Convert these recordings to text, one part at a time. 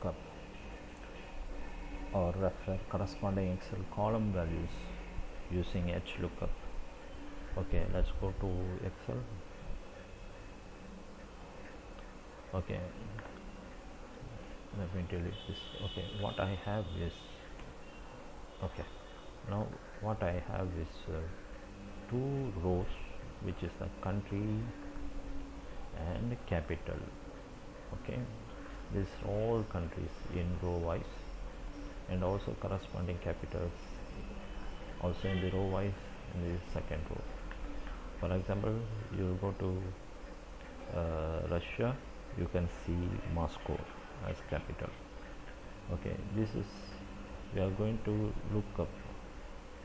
HLookup or refer corresponding Excel column values using HLookup. Okay, let's go to Excel. Okay, let me delete this. Okay, what I have is, okay, now what I have is two rows, which is the country and capital. Okay, this all countries in row wise, and also corresponding capitals also in the row wise in the second row. For example, you go to Russia, you can see Moscow as capital. Okay, this is, we are going to look up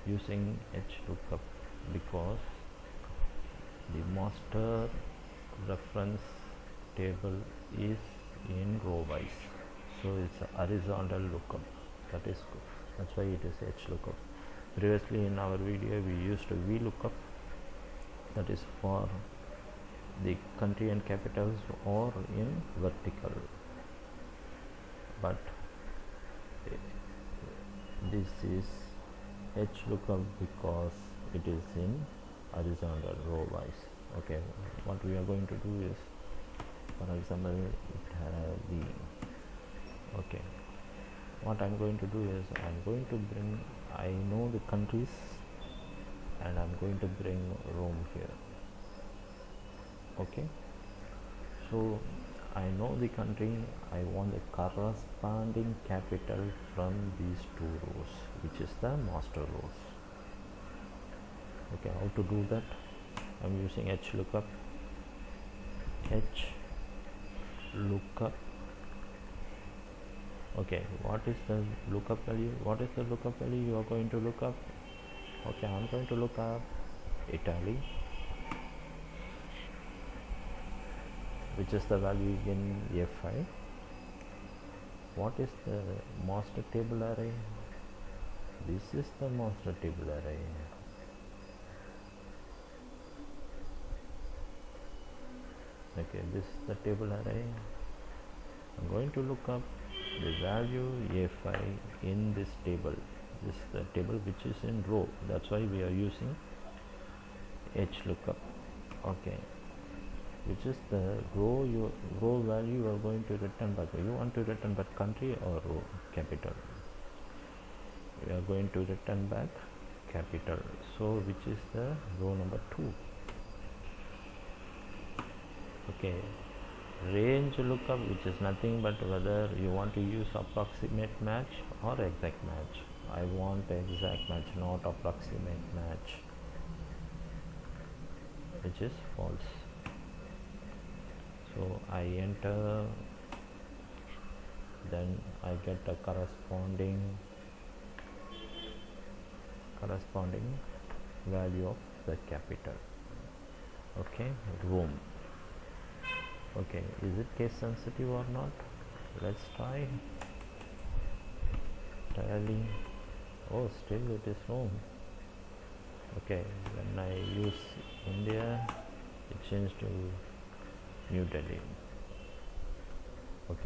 using HLookup because the master reference table is in row wise, so it's a horizontal lookup. That is good. That's why it is HLookup. Previously in our video we used VLOOKUP, that is for the country and capitals or in vertical, but this is HLookup because it is in horizontal row wise. Okay, what we are going to do is, for example, it has the, okay, what I'm going to do is, I'm going to bring, I know the countries and I'm going to bring Rome here. Okay, so I know the country, I want the corresponding capital from these two rows, which is the master rows. Okay, how to do that? I'm using HLookup. HLookup. Okay, what is the lookup value? What is the lookup value you are going to look up? Okay, I'm going to look up Italy, which is the value in F5. What is the master table array? This is the master table array. Okay, this is the table array. I'm going to look up the value A5 in this table. This is the table which is in row. That's why we are using HLookup. Okay, which is the row value you are going to return back. You want to return back country or row capital? We are going to return back capital. So which is the row number 2. Okay, range lookup, which is nothing but whether you want to use approximate match or exact match. I want exact match, not approximate match, which is false. So I enter, then I get a corresponding value of the capital. Okay, Rome. Okay, is it case sensitive or not? Let's try. Italy. Oh, still it is Rome. Okay, when I use India, it changed to New Delhi. Okay,